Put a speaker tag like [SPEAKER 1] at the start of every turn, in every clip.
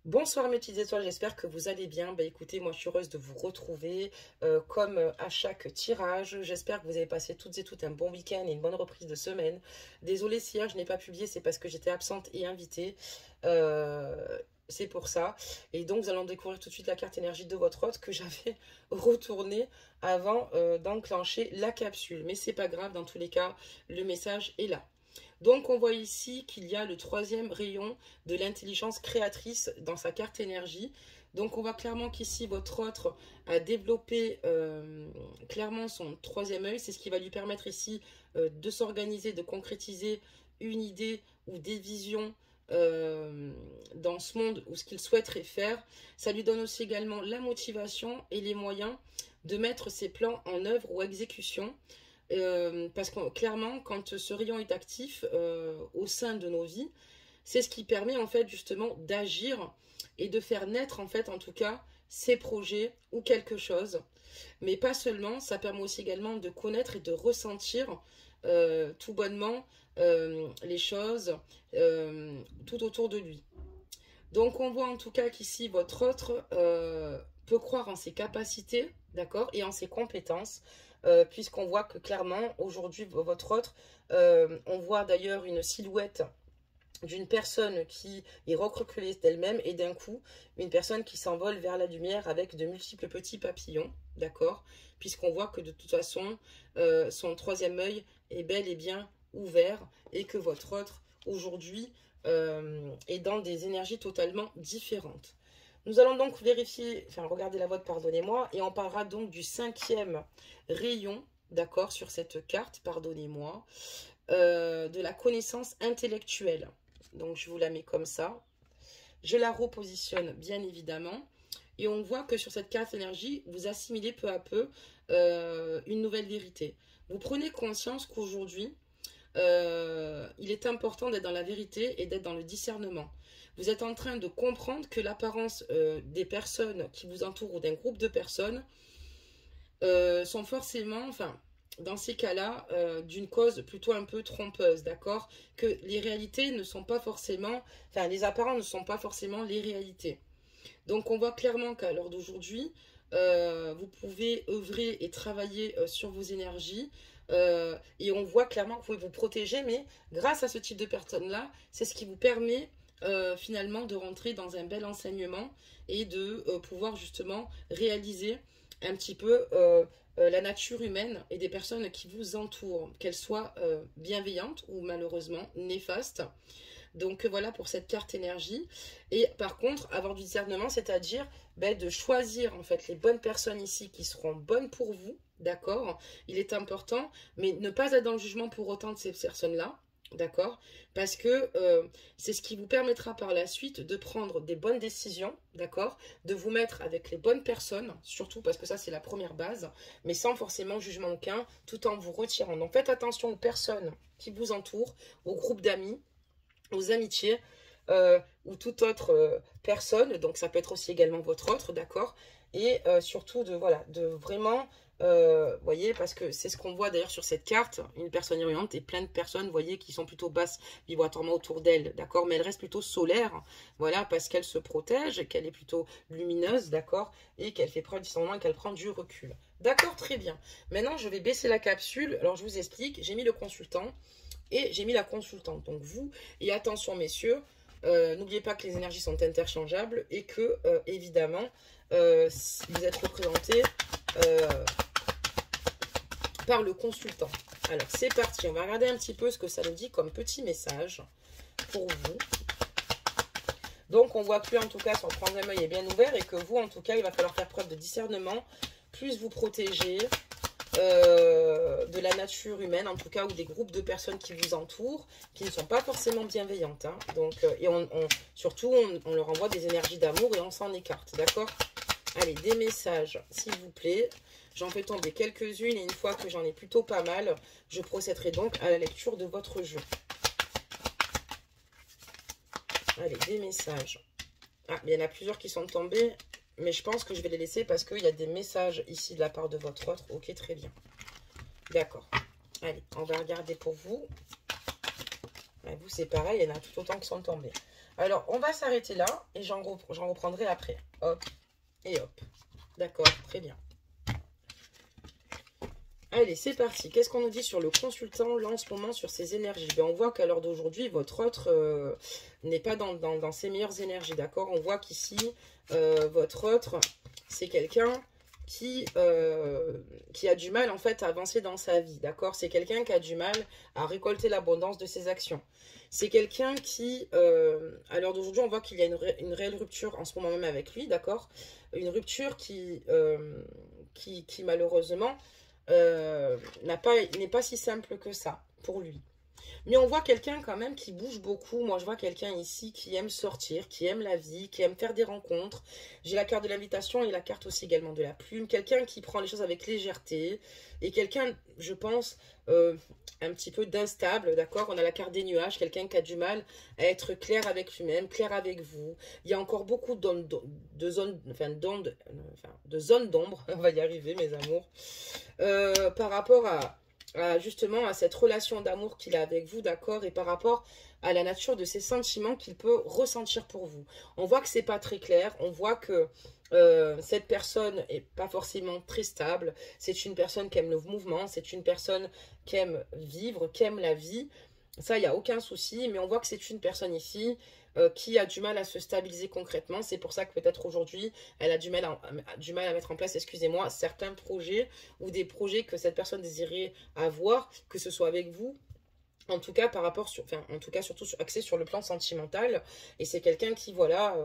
[SPEAKER 1] Bonsoir mes petites étoiles, j'espère que vous allez bien. Bah écoutez, moi je suis heureuse de vous retrouver comme à chaque tirage. J'espère que vous avez passé toutes et toutes un bon week-end et une bonne reprise de semaine. Désolée si hier je n'ai pas publié, c'est parce que j'étais absente et invitée. C'est pour ça. Et donc nous allons découvrir tout de suite la carte énergie de votre hôte que j'avais retournée avant d'enclencher la capsule. Mais c'est pas grave, dans tous les cas, le message est là. Donc on voit ici qu'il y a le troisième rayon de l'intelligence créatrice dans sa carte énergie. Donc on voit clairement qu'ici votre autre a développé clairement son troisième œil. C'est ce qui va lui permettre ici de s'organiser, de concrétiser une idée ou des visions dans ce monde ou ce qu'il souhaiterait faire. Ça lui donne aussi également la motivation et les moyens de mettre ses plans en œuvre ou exécution. Parce que clairement, quand ce rayon est actif au sein de nos vies, c'est ce qui permet en fait justement d'agir et de faire naître en fait en tout cas ces projets ou quelque chose. Mais pas seulement, ça permet aussi également de connaître et de ressentir tout bonnement les choses tout autour de lui. Donc on voit en tout cas qu'ici votre autre peut croire en ses capacités, d'accord, et en ses compétences, puisqu'on voit que clairement aujourd'hui votre autre, on voit d'ailleurs une silhouette d'une personne qui est recroquevillée d'elle-même et d'un coup une personne qui s'envole vers la lumière avec de multiples petits papillons, d'accord, puisqu'on voit que de toute façon son troisième œil est bel et bien ouvert et que votre autre aujourd'hui et dans des énergies totalement différentes. Nous allons donc vérifier, enfin regarder la vôtre, pardonnez-moi, et on parlera donc du cinquième rayon, d'accord, sur cette carte, pardonnez-moi, de la connaissance intellectuelle. Donc je vous la mets comme ça. Je la repositionne bien évidemment. Et on voit que sur cette carte énergie, vous assimilez peu à peu une nouvelle vérité. Vous prenez conscience qu'aujourd'hui, il est important d'être dans la vérité et d'être dans le discernement. Vous êtes en train de comprendre que l'apparence des personnes qui vous entourent ou d'un groupe de personnes sont forcément, enfin, dans ces cas-là, d'une cause plutôt un peu trompeuse, d'accord? Que les réalités ne sont pas forcément, enfin, les apparences ne sont pas forcément les réalités. Donc, on voit clairement qu'à l'heure d'aujourd'hui, vous pouvez œuvrer et travailler sur vos énergies. Et on voit clairement que vous pouvez vous protéger, mais grâce à ce type de personnes-là, c'est ce qui vous permet finalement de rentrer dans un bel enseignement et de pouvoir justement réaliser un petit peu la nature humaine et des personnes qui vous entourent, qu'elles soient bienveillantes ou malheureusement néfastes. Donc voilà pour cette carte énergie. Et par contre, avoir du discernement, c'est-à-dire de choisir en fait les bonnes personnes ici qui seront bonnes pour vous, d'accord? Il est important, mais ne pas être dans le jugement pour autant de ces personnes-là, d'accord? Parce que c'est ce qui vous permettra par la suite de prendre des bonnes décisions, d'accord? De vous mettre avec les bonnes personnes, surtout parce que ça c'est la première base, mais sans forcément jugement aucun, tout en vous retirant. Donc faites attention aux personnes qui vous entourent, aux groupes d'amis, aux amitiés ou toute autre personne, donc ça peut être aussi également votre autre, d'accord, et surtout de, voilà, de vraiment, voyez, parce que c'est ce qu'on voit d'ailleurs sur cette carte, une personne irruyante et plein de personnes, vous voyez, qui sont plutôt basses vibratoirement autour d'elle, d'accord, mais elle reste plutôt solaire, voilà, parce qu'elle se protège, qu'elle est plutôt lumineuse, d'accord, et qu'elle fait preuve de discernement et qu'elle prend du recul. D'accord, très bien. Maintenant, je vais baisser la capsule, alors je vous explique, j'ai mis le consultant, et j'ai mis la consultante. Donc vous, et attention messieurs, n'oubliez pas que les énergies sont interchangeables et que, évidemment, vous êtes représenté par le consultant. Alors c'est parti, on va regarder un petit peu ce que ça nous dit comme petit message pour vous. Donc on voit que lui en tout cas son troisième œil est bien ouvert et que vous en tout cas il va falloir faire preuve de discernement, plus vous protéger de la nature humaine, en tout cas, ou des groupes de personnes qui vous entourent, qui ne sont pas forcément bienveillantes. Hein. Donc, et surtout, on leur envoie des énergies d'amour et on s'en écarte, d'accord? Allez, des messages, s'il vous plaît. J'en fais tomber quelques-unes et une fois que j'en ai plutôt pas mal, je procéderai donc à la lecture de votre jeu. Allez, des messages. Ah, il y en a plusieurs qui sont tombés. Mais je pense que je vais les laisser parce qu'il y a des messages ici de la part de votre autre. Ok, très bien. D'accord. Allez, on va regarder pour vous. Et vous, c'est pareil, il y en a tout autant qui sont tombés. Alors, on va s'arrêter là et j'en reprendrai après. Hop et hop. D'accord, très bien. Allez, c'est parti. Qu'est-ce qu'on nous dit sur le consultant, là, en ce moment, sur ses énergies? Ben, on voit qu'à l'heure d'aujourd'hui, votre autre n'est pas dans ses meilleures énergies, d'accord? On voit qu'ici, votre autre, c'est quelqu'un qui a du mal, en fait, à avancer dans sa vie, d'accord? C'est quelqu'un qui a du mal à récolter l'abondance de ses actions. C'est quelqu'un qui, à l'heure d'aujourd'hui, on voit qu'il y a une réelle rupture en ce moment même avec lui, d'accord? Une rupture qui malheureusement n'est pas si simple que ça pour lui. Mais on voit quelqu'un quand même qui bouge beaucoup. Moi, je vois quelqu'un ici qui aime sortir, qui aime la vie, qui aime faire des rencontres. J'ai la carte de l'invitation et la carte aussi également de la plume. Quelqu'un qui prend les choses avec légèreté. Et quelqu'un, je pense, un petit peu d'instable, d'accord? On a la carte des nuages, quelqu'un qui a du mal à être clair avec lui-même, clair avec vous. Il y a encore beaucoup de zones d'ombre, on va y arriver, mes amours, par rapport justement à cette relation d'amour qu'il a avec vous, d'accord, et par rapport à la nature de ses sentiments qu'il peut ressentir pour vous. On voit que c'est pas très clair, on voit que cette personne est pas forcément très stable, c'est une personne qui aime le mouvement, c'est une personne qui aime vivre, qui aime la vie, ça il n'y a aucun souci, mais on voit que c'est une personne ici qui a du mal à se stabiliser concrètement. C'est pour ça que peut-être aujourd'hui, elle a du mal à mettre en place, excusez-moi, certains projets ou des projets que cette personne désirait avoir, que ce soit avec vous. En tout cas, en tout cas, surtout axé sur le plan sentimental. Et c'est quelqu'un qui, voilà,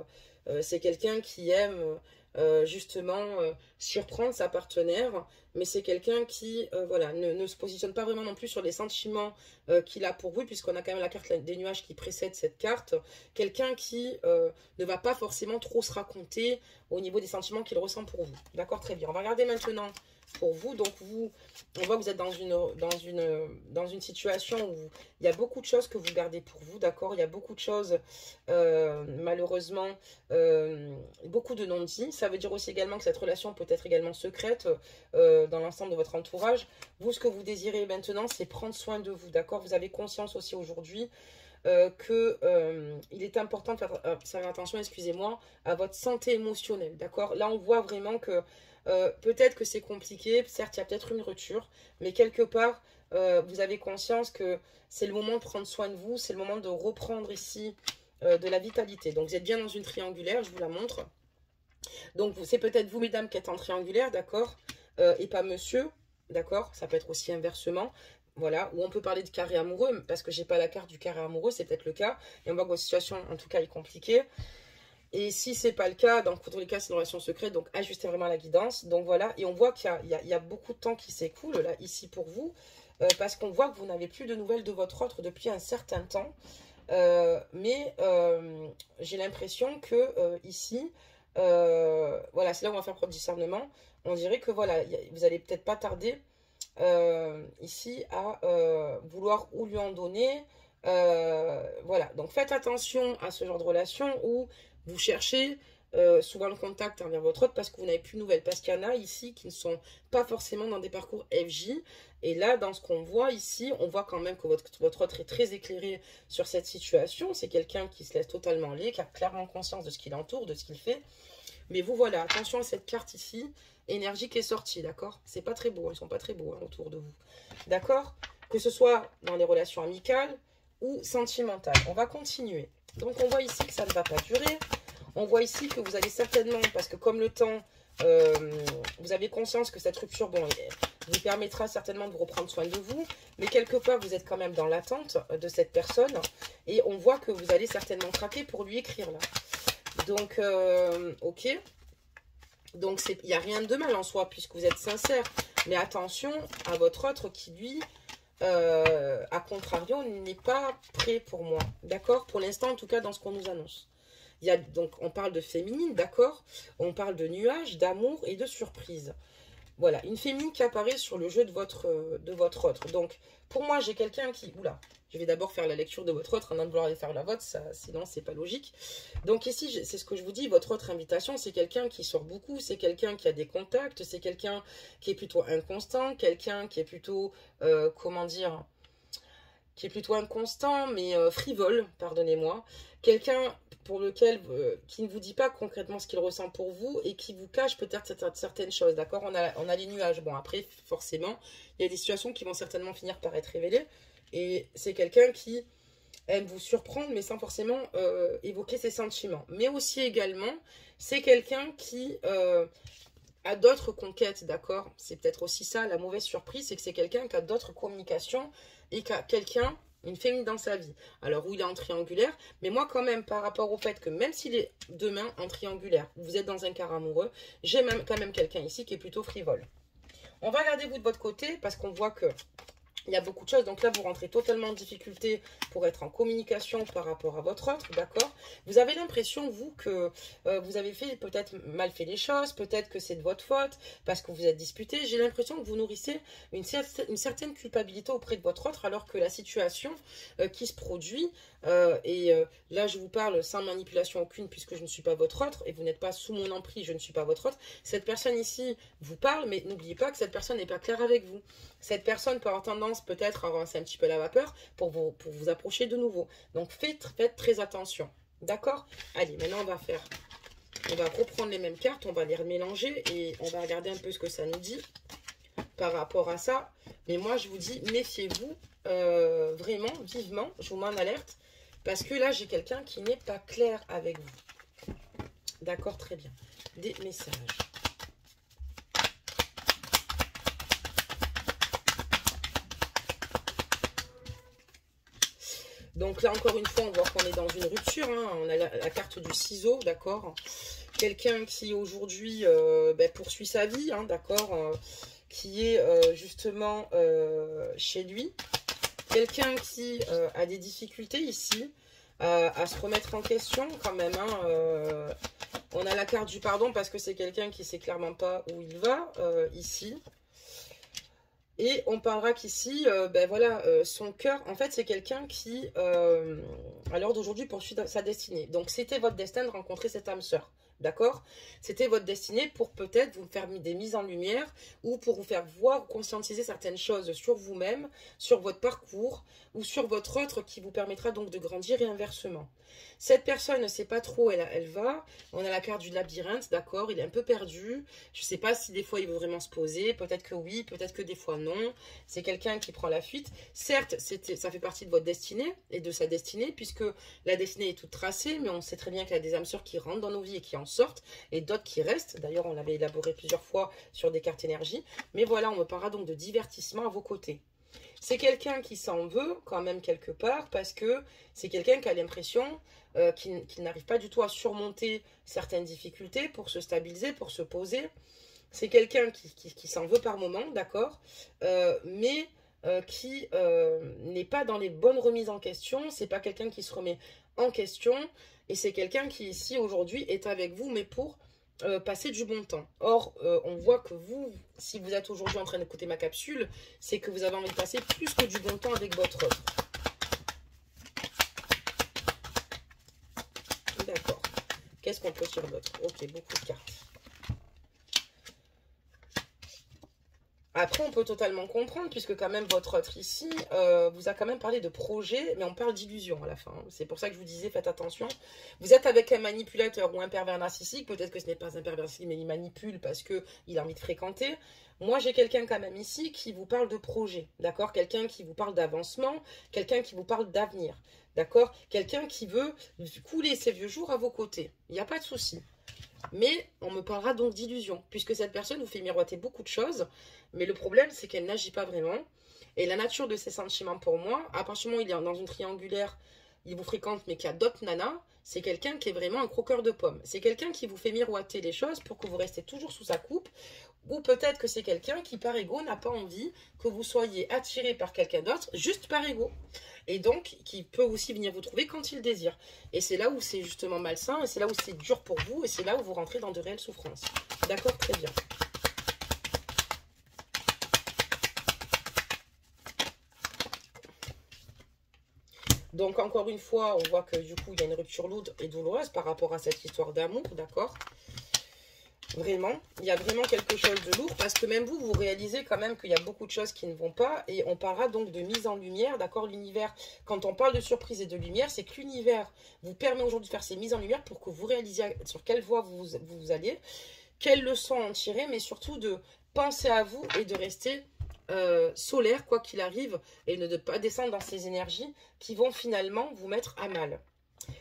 [SPEAKER 1] c'est quelqu'un qui aime justement surprendre sa partenaire, mais c'est quelqu'un qui voilà, ne se positionne pas vraiment non plus sur les sentiments qu'il a pour vous, puisqu'on a quand même la carte des nuages qui précède cette carte. Quelqu'un qui ne va pas forcément trop se raconter au niveau des sentiments qu'il ressent pour vous. D'accord, très bien. On va regarder maintenant pour vous. Donc vous, on voit que vous êtes dans une situation où il y a beaucoup de choses que vous gardez pour vous, d'accord? Il y a beaucoup de choses, malheureusement, beaucoup de non-dits. Ça veut dire aussi également que cette relation peut être également secrète dans l'ensemble de votre entourage. Vous, ce que vous désirez maintenant, c'est prendre soin de vous, d'accord? Vous avez conscience aussi aujourd'hui il est important de faire attention, excusez-moi, à votre santé émotionnelle, d'accord? Là, on voit vraiment que peut-être que c'est compliqué, certes, il y a peut-être une rupture, mais quelque part, vous avez conscience que c'est le moment de prendre soin de vous, c'est le moment de reprendre ici de la vitalité. Donc, vous êtes bien dans une triangulaire, je vous la montre. Donc, c'est peut-être vous, mesdames, qui êtes en triangulaire, d'accord? Et pas monsieur, d'accord? Ça peut être aussi inversement. Voilà, ou on peut parler de carré amoureux, parce que j'ai pas la carte du carré amoureux, c'est peut-être le cas. Et on voit que votre situation, en tout cas, est compliquée. Et si c'est pas le cas, dans tous les cas, c'est une relation secrète, donc ajustez vraiment la guidance. Donc voilà, et on voit qu'il y a beaucoup de temps qui s'écoule, là, ici pour vous, parce qu'on voit que vous n'avez plus de nouvelles de votre autre depuis un certain temps. Mais j'ai l'impression que ici, voilà, c'est là où on va faire preuve de discernement. On dirait que voilà, vous allez peut-être pas tarder ici à vouloir ou lui en donner. Voilà, donc faites attention à ce genre de relation où vous cherchez souvent le contact envers votre autre parce que vous n'avez plus de nouvelles. Parce qu'il y en a ici qui ne sont pas forcément dans des parcours FJ. Et là, dans ce qu'on voit ici, on voit quand même que votre autre est très éclairé sur cette situation. C'est quelqu'un qui se laisse totalement aller, qui a clairement conscience de ce qui l'entoure, de ce qu'il fait. Mais vous, voilà, attention à cette carte ici, énergie qui est sortie, d'accord? C'est pas très beau, ils sont pas très beaux hein, autour de vous. D'accord? Que ce soit dans les relations amicales ou sentimentales. On va continuer. Donc, on voit ici que ça ne va pas durer. On voit ici que vous allez certainement, parce que comme le temps, vous avez conscience que cette rupture, bon, vous permettra certainement de reprendre soin de vous, mais quelque part, vous êtes quand même dans l'attente de cette personne, et on voit que vous allez certainement craquer pour lui écrire là. Donc, ok. Donc, il n'y a rien de mal en soi, puisque vous êtes sincère, mais attention à votre autre qui, lui, à contrario, n'est pas prêt pour moi, d'accord? Pour l'instant, en tout cas, dans ce qu'on nous annonce. Donc, on parle de féminine, d'accord? On parle de nuages, d'amour et de surprise. Voilà, une féminine qui apparaît sur le jeu de votre autre. Donc, pour moi, j'ai quelqu'un qui... Oula, je vais d'abord faire la lecture de votre autre avant de vouloir aller faire la vôtre, sinon c'est pas logique. Donc ici, c'est ce que je vous dis, votre autre invitation, c'est quelqu'un qui sort beaucoup, c'est quelqu'un qui a des contacts, c'est quelqu'un qui est plutôt inconstant, quelqu'un qui est plutôt, comment dire... qui est plutôt inconstant, mais frivole, pardonnez-moi. Quelqu'un pour lequel, qui ne vous dit pas concrètement ce qu'il ressent pour vous et qui vous cache peut-être certaines choses, d'accord? On a les nuages. Bon, après, forcément, il y a des situations qui vont certainement finir par être révélées. Et c'est quelqu'un qui aime vous surprendre, mais sans forcément évoquer ses sentiments. Mais aussi également, c'est quelqu'un qui a d'autres conquêtes, d'accord? C'est peut-être aussi ça, la mauvaise surprise, c'est que c'est quelqu'un qui a d'autres communications et qui a quelqu'un, une féminine dans sa vie. Alors, où il est en triangulaire, mais moi quand même, par rapport au fait que même s'il est demain en triangulaire, vous êtes dans un quart amoureux, j'ai même quand même quelqu'un ici qui est plutôt frivole. On va regarder vous de votre côté, parce qu'on voit que il y a beaucoup de choses. Donc là, vous rentrez totalement en difficulté pour être en communication par rapport à votre autre, d'accord? Vous avez l'impression, vous, que vous avez peut-être mal fait les choses, peut-être que c'est de votre faute, parce que vous êtes disputé. J'ai l'impression que vous nourrissez une certaine culpabilité auprès de votre autre, alors que la situation qui se produit, là, je vous parle sans manipulation aucune, puisque je ne suis pas votre autre, et vous n'êtes pas sous mon emprise, je ne suis pas votre autre. Cette personne ici vous parle, mais n'oubliez pas que cette personne n'est pas claire avec vous. Cette personne peut avoir tendance peut-être à avancer un petit peu la vapeur pour vous approcher de nouveau. Donc faites très attention. D'accord? Allez, maintenant on va reprendre les mêmes cartes, on va les remélanger et on va regarder un peu ce que ça nous dit par rapport à ça. Mais moi je vous dis, méfiez-vous vraiment, vivement, je vous mets en alerte. Parce que là j'ai quelqu'un qui n'est pas clair avec vous. D'accord, très bien. Des messages. Donc là, encore une fois, on voit qu'on est dans une rupture. Hein. On a la carte du ciseau, d'accord? Quelqu'un qui aujourd'hui poursuit sa vie, hein, d'accord? Qui est justement chez lui. Quelqu'un qui a des difficultés ici à se remettre en question quand même. Hein, on a la carte du pardon parce que c'est quelqu'un qui ne sait clairement pas où il va ici. Et on parlera qu'ici, voilà, son cœur, en fait, c'est quelqu'un qui, à l'heure d'aujourd'hui, poursuit sa destinée. Donc, c'était votre destin de rencontrer cette âme sœur. D'accord? C'était votre destinée pour peut-être vous faire des mises en lumière ou pour vous faire voir ou conscientiser certaines choses sur vous-même, sur votre parcours ou sur votre autre qui vous permettra donc de grandir et inversement. Cette personne ne sait pas trop où elle va. On a la carte du labyrinthe, d'accord? Il est un peu perdu. Je ne sais pas si des fois il veut vraiment se poser. Peut-être que oui, peut-être que des fois non. C'est quelqu'un qui prend la fuite. Certes, ça fait partie de votre destinée et de sa destinée, puisque la destinée est toute tracée, mais on sait très bien qu'il y a des âmes sœurs qui rentrent dans nos vies et qui en sortent, et d'autres qui restent. D'ailleurs, on l'avait élaboré plusieurs fois sur des cartes énergie. Mais voilà, on me parlera donc de divertissement à vos côtés. C'est quelqu'un qui s'en veut quand même quelque part parce que c'est quelqu'un qui a l'impression qu'il n'arrive pas du tout à surmonter certaines difficultés pour se stabiliser, pour se poser. C'est quelqu'un qui s'en veut par moment, d'accord, mais qui n'est pas dans les bonnes remises en question. C'est pas quelqu'un qui se remet en question et c'est quelqu'un qui ici aujourd'hui est avec vous mais pour passer du bon temps. Or, on voit que vous, si vous êtes aujourd'hui en train d'écouter ma capsule, c'est que vous avez envie de passer plus que du bon temps avec votre autre. D'accord. Qu'est-ce qu'on peut dire d'autre? Ok, beaucoup de cartes. Après, on peut totalement comprendre, puisque quand même, votre autre ici vous a quand même parlé de projet, mais on parle d'illusion à la fin. C'est pour ça que je vous disais, faites attention. Vous êtes avec un manipulateur ou un pervers narcissique, peut-être que ce n'est pas un pervers narcissique, mais il manipule parce qu'il a envie de fréquenter. Moi, j'ai quelqu'un quand même ici qui vous parle de projet, d'accord? Quelqu'un qui vous parle d'avancement, quelqu'un qui vous parle d'avenir, d'accord? Quelqu'un qui veut couler ses vieux jours à vos côtés. Il n'y a pas de souci. Mais on me parlera donc d'illusion, puisque cette personne vous fait miroiter beaucoup de choses, mais le problème c'est qu'elle n'agit pas vraiment. Et la nature de ses sentiments pour moi, à partir du moment où il est dans une triangulaire, il vous fréquente mais qu'il y a d'autres nanas, c'est quelqu'un qui est vraiment un croqueur de pommes. C'est quelqu'un qui vous fait miroiter les choses pour que vous restez toujours sous sa coupe, ou peut-être que c'est quelqu'un qui par ego n'a pas envie que vous soyez attiré par quelqu'un d'autre, juste par ego. Et donc, qui peut aussi venir vous trouver quand il désire. Et c'est là où c'est justement malsain, et c'est là où c'est dur pour vous, et c'est là où vous rentrez dans de réelles souffrances. D'accord, très bien. Donc, encore une fois, on voit que du coup, il y a une rupture lourde et douloureuse par rapport à cette histoire d'amour, d'accord? Vraiment, il y a vraiment quelque chose de lourd parce que même vous, vous réalisez quand même qu'il y a beaucoup de choses qui ne vont pas et on parlera donc de mise en lumière, d'accord? L'univers, quand on parle de surprise et de lumière, c'est que l'univers vous permet aujourd'hui de faire ces mises en lumière pour que vous réalisiez sur quelle voie vous allez, quelles leçons en tirer, mais surtout de penser à vous et de rester solaire, quoi qu'il arrive, et de ne pas descendre dans ces énergies qui vont finalement vous mettre à mal.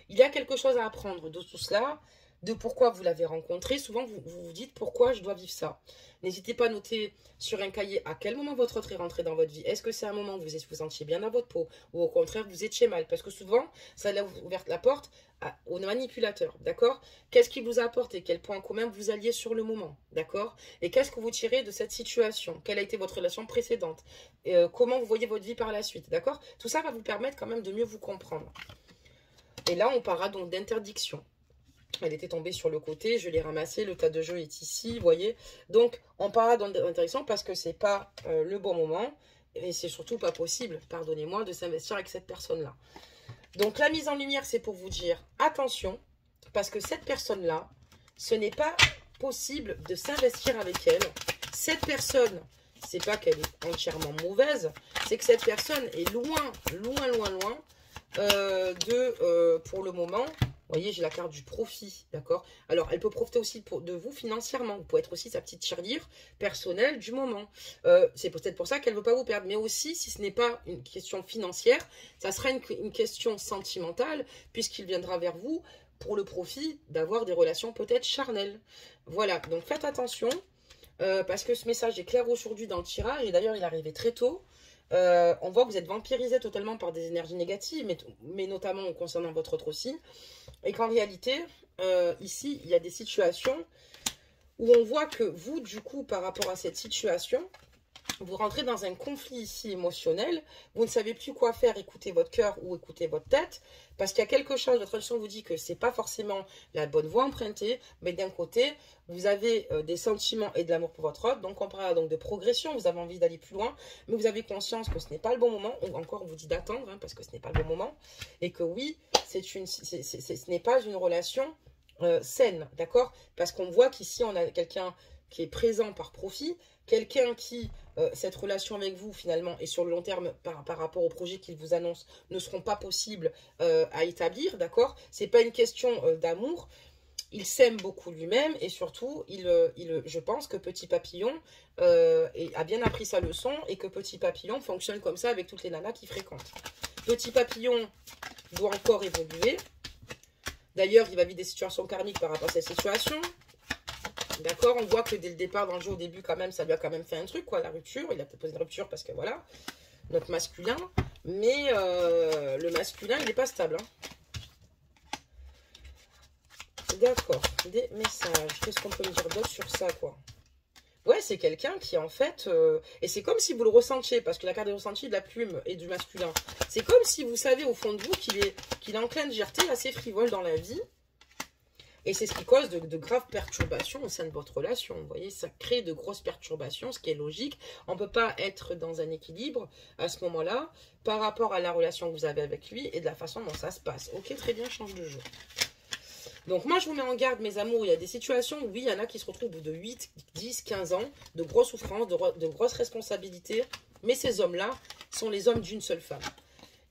[SPEAKER 1] Il y a quelque chose à apprendre de tout cela, de pourquoi vous l'avez rencontré. Souvent, vous vous dites pourquoi je dois vivre ça. N'hésitez pas à noter sur un cahier à quel moment votre autre est rentré dans votre vie. Est-ce que c'est un moment où vous vous sentiez bien dans votre peau ou au contraire vous étiez mal? Parce que souvent, ça a ouvert la porte aux manipulateurs, d'accord? Qu'est-ce qui vous a apporté? Quel point commun vous alliez sur le moment, d'accord? Et qu'est-ce que vous tirez de cette situation? Quelle a été votre relation précédente? Comment vous voyez votre vie par la suite, d'accord? Tout ça va vous permettre quand même de mieux vous comprendre. Et là, on parlera donc d'interdiction. Elle était tombée sur le côté, je l'ai ramassée, le tas de jeu est ici, vous voyez. Donc, on parlera d'interdiction parce que c'est pas le bon moment et c'est surtout pas possible, pardonnez-moi, de s'investir avec cette personne-là. Donc, la mise en lumière, c'est pour vous dire attention, parce que cette personne-là, ce n'est pas possible de s'investir avec elle. Cette personne, c'est pas qu'elle est entièrement mauvaise, c'est que cette personne est loin, loin, loin, loin pour le moment. Vous voyez, j'ai la carte du profit, d'accord? Alors, elle peut profiter aussi de vous financièrement. Vous pouvez être aussi sa petite cheerleader personnelle du moment. C'est peut-être pour ça qu'elle ne veut pas vous perdre. Mais aussi, si ce n'est pas une question financière, ça sera une question sentimentale, puisqu'il viendra vers vous pour le profit d'avoir des relations peut-être charnelles. Voilà, donc faites attention, parce que ce message est clair aujourd'hui dans le tirage, et d'ailleurs, il est arrivé très tôt. On voit que vous êtes vampirisé totalement par des énergies négatives, mais notamment concernant votre autre aussi. Et qu'en réalité, ici, il y a des situations où on voit que vous, du coup, par rapport à cette situation, vous rentrez dans un conflit ici émotionnel, vous ne savez plus quoi faire, écoutez votre cœur ou écoutez votre tête, parce qu'il y a quelque chose, votre intuition vous dit que c'est pas forcément la bonne voie empruntée, mais d'un côté, vous avez des sentiments et de l'amour pour votre autre, donc on parlera donc de progression, vous avez envie d'aller plus loin, mais vous avez conscience que ce n'est pas le bon moment, ou encore on vous dit d'attendre, hein, parce que ce n'est pas le bon moment, et que oui, ce n'est pas une relation saine, d'accord? Parce qu'on voit qu'ici, on a quelqu'un qui est présent par profit, quelqu'un qui, cette relation avec vous finalement, et sur le long terme par rapport aux projets qu'il vous annonce, ne seront pas possibles à établir, d'accord? C'est pas une question d'amour, il s'aime beaucoup lui-même, et surtout, je pense que Petit Papillon a bien appris sa leçon, et que Petit Papillon fonctionne comme ça avec toutes les nanas qu'il fréquente. Petit Papillon doit encore évoluer. D'ailleurs, il va vivre des situations karmiques par rapport à cette situation. D'accord, on voit que dès le départ, dans le jeu, au début, quand même, ça lui a quand même fait un truc, quoi, la rupture. Il a peut-être posé une rupture parce que, voilà, notre masculin. Mais le masculin, il n'est pas stable. Hein. D'accord, des messages. Qu'est-ce qu'on peut me dire d'autre sur ça, quoi? Ouais, c'est quelqu'un qui, en fait... et c'est comme si vous le ressentiez, parce que la carte des ressentis de la plume et du masculin. C'est comme si vous savez, au fond de vous, qu'il est enclin de légèreté, assez frivole dans la vie. Et c'est ce qui cause de graves perturbations au sein de votre relation. Vous voyez, ça crée de grosses perturbations, ce qui est logique. On ne peut pas être dans un équilibre à ce moment-là par rapport à la relation que vous avez avec lui et de la façon dont ça se passe. Ok, très bien, change de jeu. Donc moi, je vous mets en garde, mes amours. Il y a des situations où, oui, il y en a qui se retrouvent au bout de 8, 10, 15 ans, de grosses souffrances, de grosses responsabilités. Mais ces hommes-là sont les hommes d'une seule femme.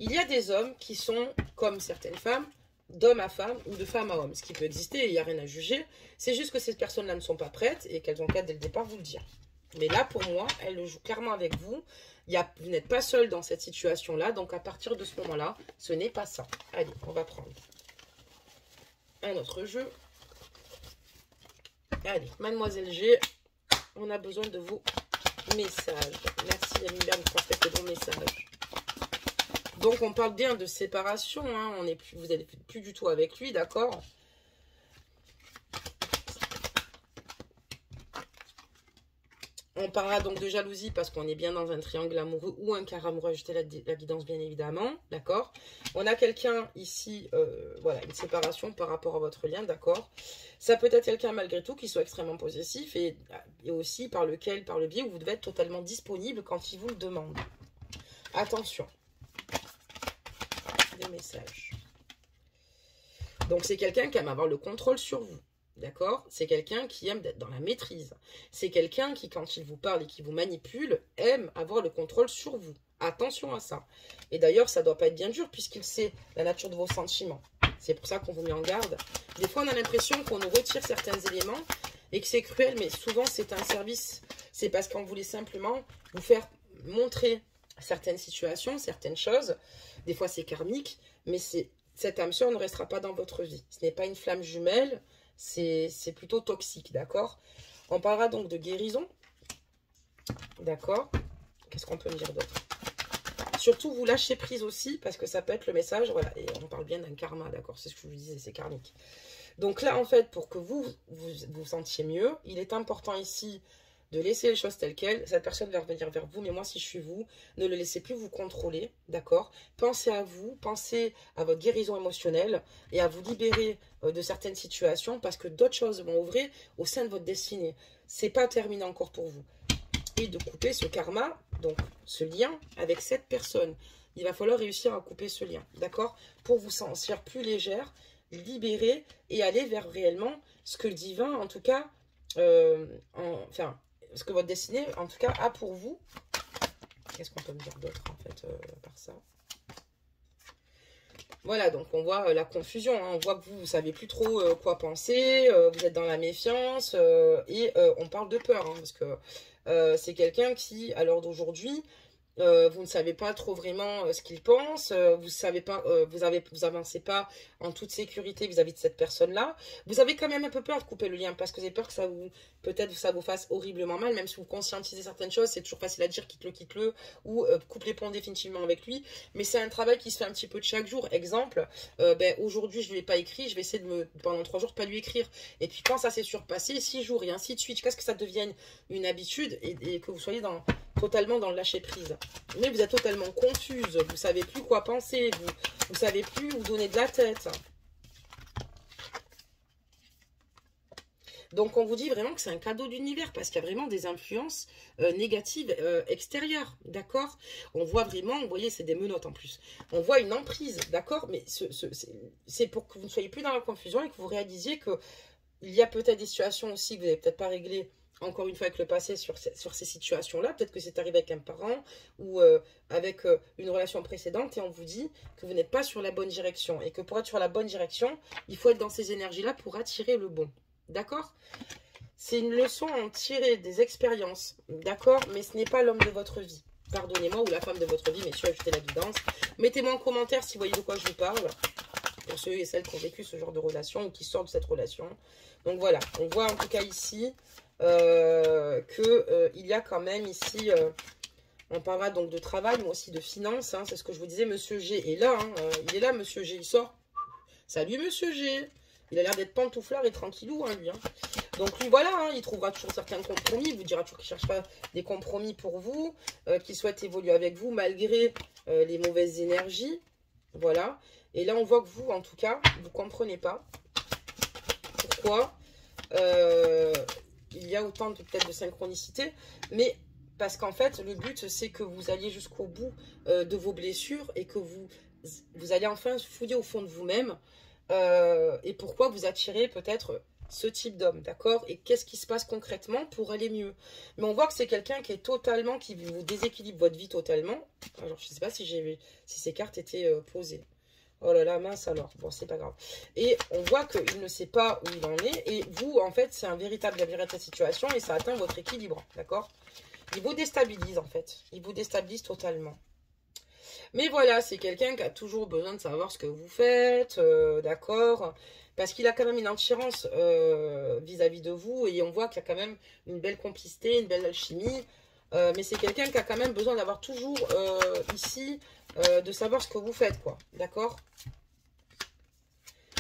[SPEAKER 1] Il y a des hommes qui sont, comme certaines femmes, d'homme à femme ou de femme à homme. Ce qui peut exister, il n'y a rien à juger. C'est juste que ces personnes-là ne sont pas prêtes et qu'elles ont qu'à dès le départ vous le dire. Mais là, pour moi, elles le jouent clairement avec vous. Vous n'êtes pas seul dans cette situation-là. Donc, à partir de ce moment-là, ce n'est pas ça. Allez, on va prendre un autre jeu. Allez, Mademoiselle G, on a besoin de vos messages. Merci, Yamibert, de transmettre de bons messages. Donc, on parle bien de séparation. Hein. Vous n'êtes plus du tout avec lui, d'accord? On parlera donc de jalousie parce qu'on est bien dans un triangle amoureux ou un quart amoureux. Ajouter la guidance, bien évidemment, d'accord? On a quelqu'un ici, voilà, une séparation par rapport à votre lien, d'accord? Ça peut être quelqu'un malgré tout qui soit extrêmement possessif et aussi par le biais où vous devez être totalement disponible quand il vous le demande. Attention. Des messages. Donc, c'est quelqu'un qui aime avoir le contrôle sur vous. D'accord? C'est quelqu'un qui aime d'être dans la maîtrise. C'est quelqu'un qui, quand il vous parle et qui vous manipule, aime avoir le contrôle sur vous. Attention à ça. Et d'ailleurs, ça ne doit pas être bien dur puisqu'il sait la nature de vos sentiments. C'est pour ça qu'on vous met en garde. Des fois, on a l'impression qu'on nous retire certains éléments et que c'est cruel, mais souvent, c'est un service. C'est parce qu'on voulait simplement vous faire montrer certaines situations, certaines choses. Des fois, c'est karmique, mais cette âme sœur ne restera pas dans votre vie. Ce n'est pas une flamme jumelle. C'est plutôt toxique, d'accord? On parlera donc de guérison, d'accord? Qu'est-ce qu'on peut me dire d'autre? Surtout, vous lâchez prise aussi, parce que ça peut être le message, voilà, et on parle bien d'un karma, d'accord? C'est ce que je vous disais, c'est karmique. Donc là, en fait, pour que vous sentiez mieux, il est important ici de laisser les choses telles quelles. Cette personne va revenir vers vous, mais moi, si je suis vous, ne le laissez plus vous contrôler, d'accord? Pensez à vous, pensez à votre guérison émotionnelle et à vous libérer de certaines situations parce que d'autres choses vont ouvrir au sein de votre destinée. C'est pas terminé encore pour vous. Et de couper ce karma, donc ce lien avec cette personne. Il va falloir réussir à couper ce lien, d'accord? Pour vous sentir plus légère, libérée et aller vers réellement ce que le divin, en tout cas, enfin, ce que votre destinée, en tout cas, a pour vous. Qu'est-ce qu'on peut me dire d'autre, en fait, par ça? Voilà, donc on voit la confusion, hein. On voit que vous ne savez plus trop quoi penser, vous êtes dans la méfiance, et on parle de peur, hein, parce que c'est quelqu'un qui, à l'heure d'aujourd'hui, vous ne savez pas trop vraiment ce qu'il pense, vous savez pas, vous avancez pas en toute sécurité vis-à-vis de cette personne-là. Vous avez quand même un peu peur de couper le lien parce que vous avez peur que ça vous, peut-être ça vous fasse horriblement mal, même si vous conscientisez certaines choses, c'est toujours facile à dire quitte-le, ou coupe les ponts définitivement avec lui. Mais c'est un travail qui se fait un petit peu de chaque jour. Exemple, aujourd'hui je lui ai pas écrit, je vais essayer de pendant 3 jours pas lui écrire. Et puis quand ça s'est surpassé, 6 jours et ainsi de suite, jusqu'à ce que ça devienne une habitude et que vous soyez totalement dans le lâcher prise. Mais vous êtes totalement confuse, vous savez plus quoi penser, vous savez plus où donner de la tête. Donc on vous dit vraiment que c'est un cadeau d'univers parce qu'il y a vraiment des influences négatives extérieures, d'accord? On voit vraiment, vous voyez, c'est des menottes en plus. On voit une emprise, d'accord? Mais c'est pour que vous ne soyez plus dans la confusion et que vous réalisiez que il y a peut-être des situations aussi que vous n'avez peut-être pas réglées encore une fois avec le passé sur ces situations-là. Peut-être que c'est arrivé avec un parent ou avec une relation précédente et on vous dit que vous n'êtes pas sur la bonne direction. Et que pour être sur la bonne direction, il faut être dans ces énergies-là pour attirer le bon. D'accord? C'est une leçon à en tirer des expériences. D'accord? Mais ce n'est pas l'homme de votre vie. Pardonnez-moi, ou la femme de votre vie, messieurs, ajoutez la guidance. Mettez-moi en commentaire si vous voyez de quoi je vous parle. Pour ceux et celles qui ont vécu ce genre de relation ou qui sortent de cette relation. Donc voilà, on voit en tout cas ici il y a quand même ici, on parlera donc de travail, mais aussi de finances, hein, c'est ce que je vous disais, Monsieur G est là, hein, il est là, Monsieur G, il sort. Salut Monsieur G, il a l'air d'être pantouflard et tranquillou, hein, lui. Hein. Donc lui, voilà, hein, il trouvera toujours certains compromis, il vous dira toujours qu'il ne cherche pas des compromis pour vous, qu'il souhaite évoluer avec vous malgré les mauvaises énergies, voilà. Et là, on voit que vous, en tout cas, vous ne comprenez pas pourquoi il y a autant peut-être de synchronicité, mais parce qu'en fait, le but, c'est que vous alliez jusqu'au bout de vos blessures et que vous allez enfin fouiller au fond de vous-même et pourquoi vous attirez peut-être ce type d'homme, d'accord? Et qu'est-ce qui se passe concrètement pour aller mieux? Mais on voit que c'est quelqu'un qui est totalement, qui vous déséquilibre votre vie totalement. Alors, je ne sais pas si ces cartes étaient posées. Oh là là, mince alors. Bon, c'est pas grave. Et on voit qu'il ne sait pas où il en est. Et vous, en fait, c'est un véritable labyrinthe de situation et ça atteint votre équilibre. D'accord? Il vous déstabilise, en fait. Il vous déstabilise totalement. Mais voilà, c'est quelqu'un qui a toujours besoin de savoir ce que vous faites. D'accord? Parce qu'il a quand même une attirance vis-à-vis de vous. Et on voit qu'il y a quand même une belle complicité, une belle alchimie. Mais c'est quelqu'un qui a quand même besoin d'avoir toujours ici... de savoir ce que vous faites, quoi. D'accord?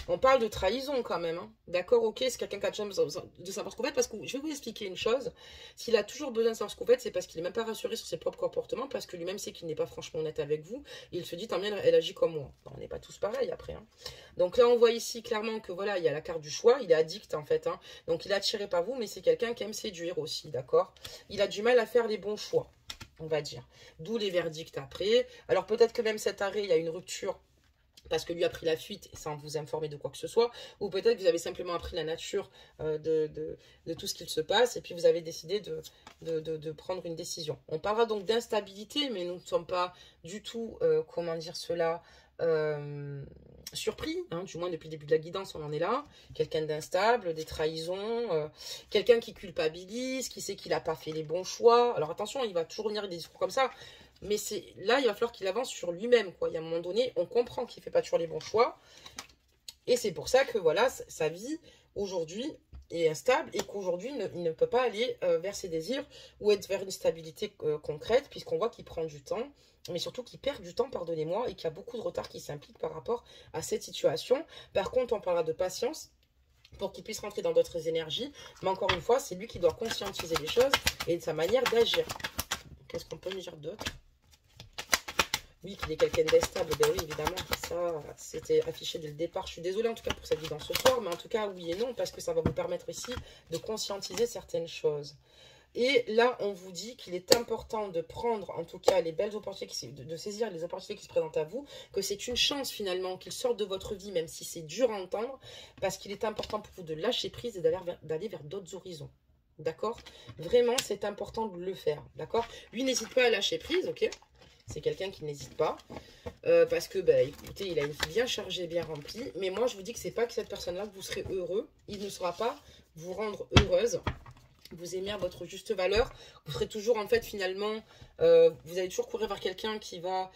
[SPEAKER 1] On parle de trahison quand même, hein. D'accord, ok, c'est quelqu'un qui a besoin de savoir ce que vous faites, parce que je vais vous expliquer une chose. S'il a toujours besoin de savoir ce que vous faites, c'est parce qu'il n'est même pas rassuré sur ses propres comportements, parce que lui-même sait qu'il n'est pas franchement honnête avec vous. Et il se dit, tant bien, elle agit comme moi. On n'est pas tous pareils après, hein. Donc là, on voit ici clairement que voilà, il y a la carte du choix, il est addict en fait, hein. Donc il est attiré par vous, mais c'est quelqu'un qui aime séduire aussi, d'accord? Il a du mal à faire les bons choix, on va dire. D'où les verdicts après. Alors peut-être que même cet arrêt, il y a une rupture parce que lui a pris la fuite sans vous informer de quoi que ce soit, ou peut-être vous avez simplement appris la nature de tout ce qu'il se passe, et puis vous avez décidé de prendre une décision. On parlera donc d'instabilité, mais nous ne sommes pas du tout, comment dire cela, surpris, hein, du moins depuis le début de la guidance, on en est là. Quelqu'un d'instable, des trahisons, quelqu'un qui culpabilise, qui sait qu'il n'a pas fait les bons choix. Alors attention, il va toujours venir des discours comme ça, mais là, il va falloir qu'il avance sur lui-même, quoi. Il y a un moment donné, on comprend qu'il ne fait pas toujours les bons choix. Et c'est pour ça que, voilà, sa vie, aujourd'hui, est instable et qu'aujourd'hui, il ne peut pas aller vers ses désirs ou être vers une stabilité concrète, puisqu'on voit qu'il prend du temps, mais surtout qu'il perd du temps, pardonnez-moi, et qu'il y a beaucoup de retard qui s'implique par rapport à cette situation. Par contre, on parlera de patience pour qu'il puisse rentrer dans d'autres énergies. Mais encore une fois, c'est lui qui doit conscientiser les choses et de sa manière d'agir. Qu'est-ce qu'on peut me dire d'autre? Oui, qu'il est quelqu'un d'instable, ben oui, évidemment, ça, c'était affiché dès le départ. Je suis désolée en tout cas pour cette vidéo ce soir, mais en tout cas, oui et non, parce que ça va vous permettre ici de conscientiser certaines choses. Et là, on vous dit qu'il est important de prendre, en tout cas, les belles opportunités, de saisir les opportunités qui se présentent à vous, que c'est une chance finalement qu'il sorte de votre vie, même si c'est dur à entendre, parce qu'il est important pour vous de lâcher prise et d'aller vers d'autres horizons. D'accord? Vraiment, c'est important de le faire. D'accord? Lui, n'hésite pas à lâcher prise, ok? C'est quelqu'un qui n'hésite pas. Parce que, bah, écoutez, il a une vie bien chargée, bien remplie. Mais moi, je vous dis que c'est pas que cette personne-là, que vous serez heureux. Il ne saura pas vous rendre heureuse. Vous aimer à votre juste valeur. Vous serez toujours, en fait, finalement, vous allez toujours courir vers quelqu'un qui va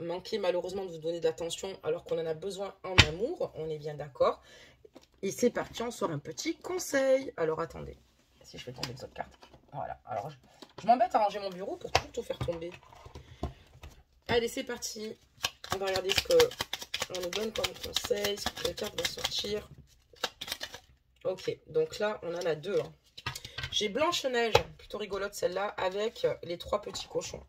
[SPEAKER 1] manquer, malheureusement, de vous donner d'attention alors qu'on en a besoin en amour. On est bien d'accord. Et c'est parti, on sort un petit conseil. Alors, attendez. Si je fais tomber les autres cartes. Voilà. Alors, je m'embête à ranger mon bureau pour toujours tout faire tomber. Allez, c'est parti. On va regarder ce qu'on nous donne comme conseil, ce que les cartes vont sortir. Ok, donc là, on en a deux. Hein. J'ai Blanche-Neige, plutôt rigolote celle-là, avec les trois petits cochons.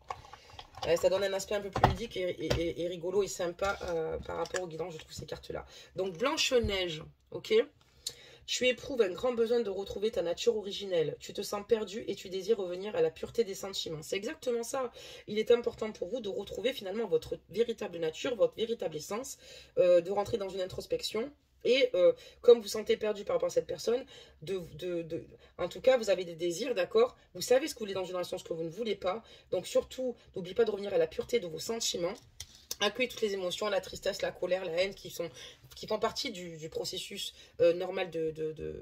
[SPEAKER 1] Ça donne un aspect un peu plus ludique et rigolo et sympa par rapport au guidon, je trouve, ces cartes-là. Donc, Blanche-Neige, ok. Tu éprouves un grand besoin de retrouver ta nature originelle. Tu te sens perdu et tu désires revenir à la pureté des sentiments. C'est exactement ça. Il est important pour vous de retrouver finalement votre véritable nature, votre véritable essence, de rentrer dans une introspection. Et comme vous sentez perdu par rapport à cette personne, en tout cas, vous avez des désirs, d'accord? Vous savez ce que vous voulez dans une relation, ce que vous ne voulez pas. Donc surtout, n'oubliez pas de revenir à la pureté de vos sentiments. Accueillez toutes les émotions, la tristesse, la colère, la haine qui font partie du processus normal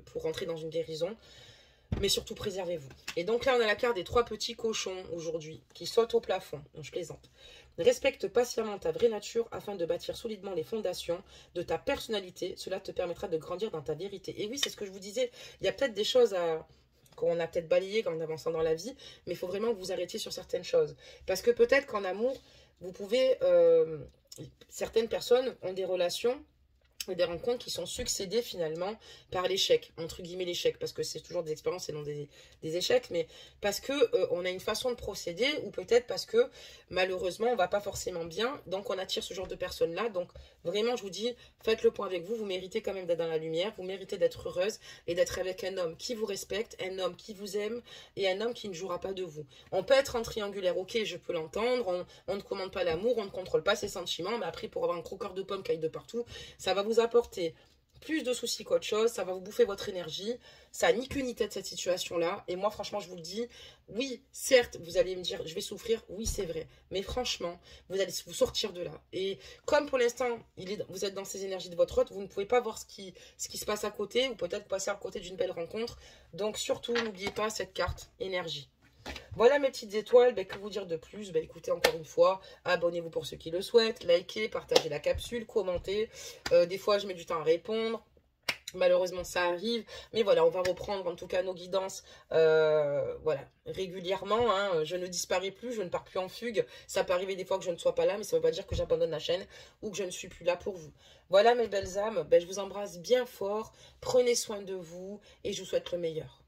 [SPEAKER 1] pour rentrer dans une guérison. Mais surtout, préservez-vous. Et donc là, on a la carte des trois petits cochons aujourd'hui qui sautent au plafond. Donc, je plaisante. Respecte patiemment ta vraie nature afin de bâtir solidement les fondations de ta personnalité. Cela te permettra de grandir dans ta vérité. Et oui, c'est ce que je vous disais. Il y a peut-être des choses qu'on a peut-être balayées en avançant dans la vie, mais il faut vraiment que vous arrêtiez sur certaines choses. Parce que peut-être qu'en amour, vous pouvez... certaines personnes ont des relations, des rencontres qui sont succédées finalement par l'échec, entre guillemets l'échec, parce que c'est toujours des expériences et non des échecs, mais parce que on a une façon de procéder, ou peut-être parce que malheureusement on va pas forcément bien, donc on attire ce genre de personnes là. Donc vraiment, je vous dis, faites le point avec vous, vous méritez quand même d'être dans la lumière, vous méritez d'être heureuse et d'être avec un homme qui vous respecte, un homme qui vous aime et un homme qui ne jouera pas de vous. On peut être en triangulaire, ok, je peux l'entendre, on ne commande pas l'amour, on ne contrôle pas ses sentiments, mais après pour avoir un croqueur de pommes qui aille de partout, ça va vous apporter plus de soucis qu'autre chose, ça va vous bouffer votre énergie, ça n'a ni queue ni tête cette situation-là, et moi franchement je vous le dis, oui, certes, vous allez me dire, je vais souffrir, oui c'est vrai, mais franchement, vous allez vous sortir de là, et comme pour l'instant, vous êtes dans ces énergies de votre hôte, vous ne pouvez pas voir ce qui se passe à côté, ou peut-être passer à côté d'une belle rencontre, donc surtout, n'oubliez pas cette carte énergie. Voilà mes petites étoiles, que vous dire de plus? Écoutez, encore une fois, abonnez-vous pour ceux qui le souhaitent, likez, partagez la capsule, commentez. Des fois, je mets du temps à répondre. Malheureusement, ça arrive. Mais voilà, on va reprendre en tout cas nos guidances voilà, régulièrement. Hein. Je ne disparais plus, je ne pars plus en fugue. Ça peut arriver des fois que je ne sois pas là, mais ça ne veut pas dire que j'abandonne la chaîne ou que je ne suis plus là pour vous. Voilà mes belles âmes, je vous embrasse bien fort. Prenez soin de vous et je vous souhaite le meilleur.